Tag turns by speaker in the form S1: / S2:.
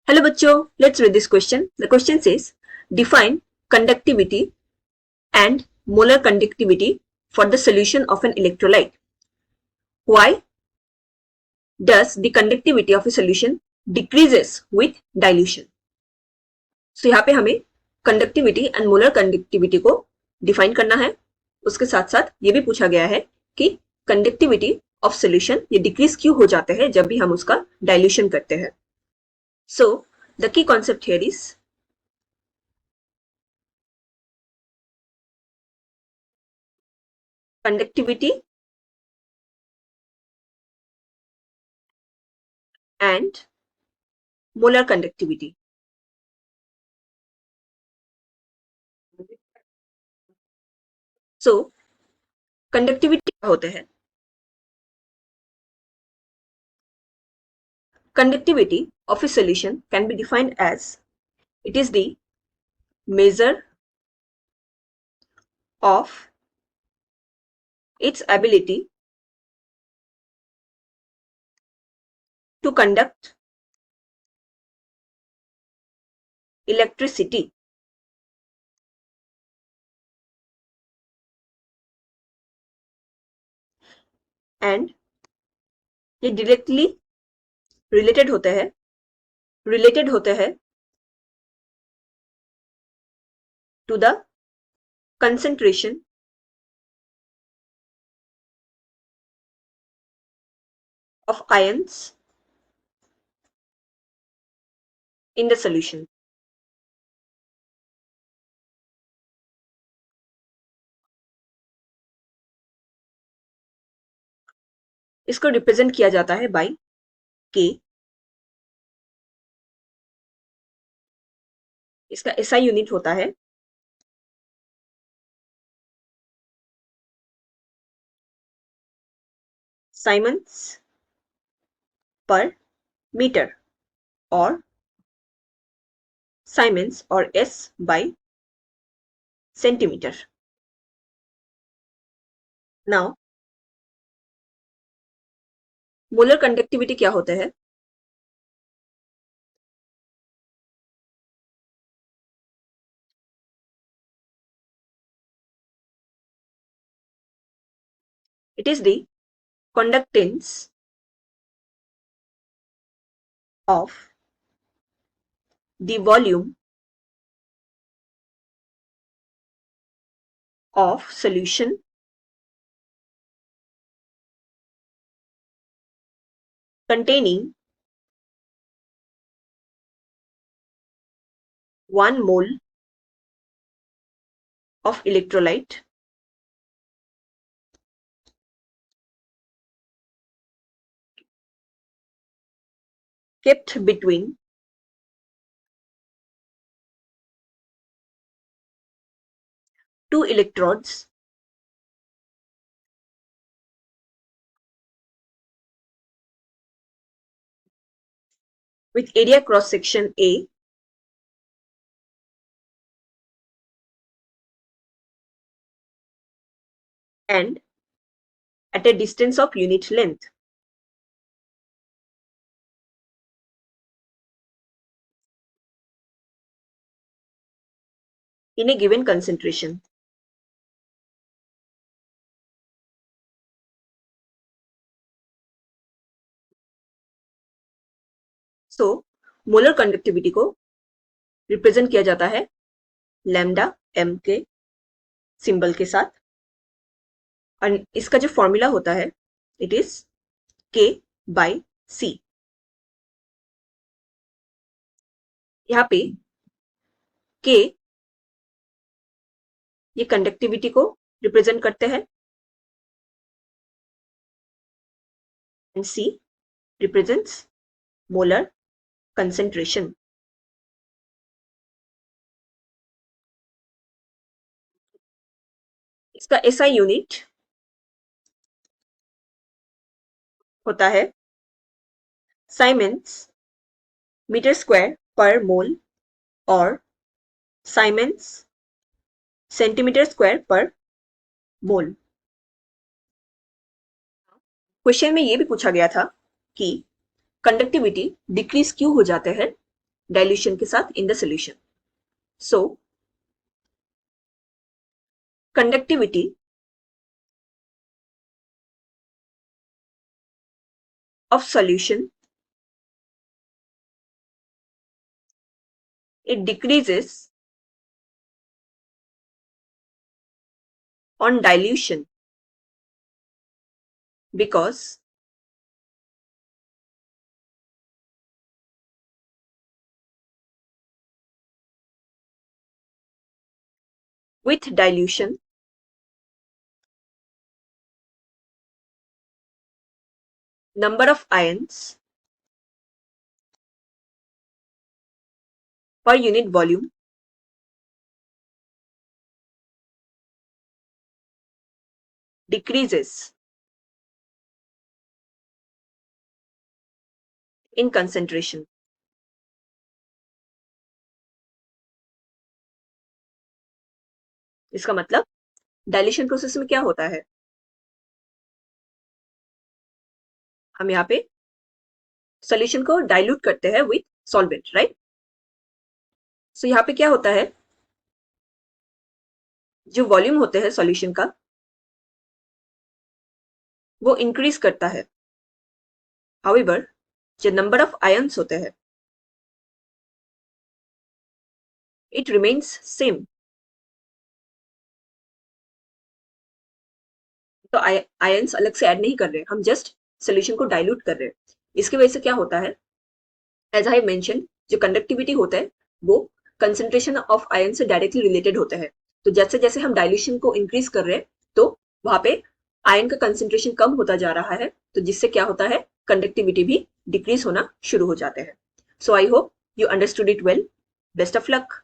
S1: Hello बच्चों, let's read this question. The question says, define conductivity and molar conductivity for the solution of an electrolyte. Why does the conductivity of a solution decreases with dilution? So यहाँ पे हमें conductivity and molar conductivity को define करना है. उसके साथ साथ ये भी पूछा गया है कि conductivity of solution ये decrease क्यों हो जाते हैं जब भी हम उसका dilution करते हैं. So the key concept here is conductivity and molar conductivity. So conductivity क्या होते हैं? Conductivity of a solution can be defined as it is the measure of its ability to conduct electricity and ये directly related होते हैं to the concentration of ions in the solution. इसको represent किया जाता है by K. इसका SI unit होता है Siemens per meter और Siemens और S by centimeter. Now molar conductivity क्या होता है? It is the conductance of the volume of solution containing 1 mole of electrolyte kept between two electrodes with area cross section A and at a distance of unit length. In a given concentration. So, molar conductivity को represent किया जाता है lambda m के symbol के साथ और इसका जो फॉर्मूला होता है it is K by C. यहाँ पे K ये कंडक्टिविटी को रिप्रेजेंट करते हैं and C represents molar concentration. इसका SI यूनिट होता है साइमेंस मीटर स्क्वायर पर मोल और साइमेंस सेंटीमीटर स्क्वायर पर मोल. क्वेश्चन में ये भी पूछा गया था कि कंडक्टिविटी डिक्रीज क्यों हो जाते हैं डाइल्यूशन के साथ in the solution. So conductivity of solution, it decreases on dilution because with dilution number of ions per unit volume decreases in concentration. इसका मतलब डाइल्यूशन प्रोसेस में क्या होता है, हम यहाँ पे सॉल्यूशन को डाइल्यूट करते हैं विथ सॉल्वेंट, राइट. सो यहाँ पे क्या होता है, जो वॉल्यूम होते हैं सॉल्यूशन का वो इंक्रीज करता है. हाउएवर जो नंबर ऑफ आयंस होते हैं इट रिमेन्स सेम. तो आयंस अलग से ऐड नहीं कर रहे, हम जस्ट सोल्यूशन को डाइल्यूट कर रहे हैं. इसकी वजह से क्या होता है, एज आई मेंशन, जो कंडक्टिविटी होता है वो कंसेंट्रेशन ऑफ आयन से डायरेक्टली रिलेटेड होता है. तो जैसे जैसे हम डाइल्यूशन को इंक्रीज कर रहे हैं तो वहां पे आयन का कंसेंट्रेशन कम होता जा रहा है, तो जिससे क्या होता है, कंडक्टिविटी भी डिक्रीज होना शुरू हो जाते हैं. So I hope you understood it well. Best of luck.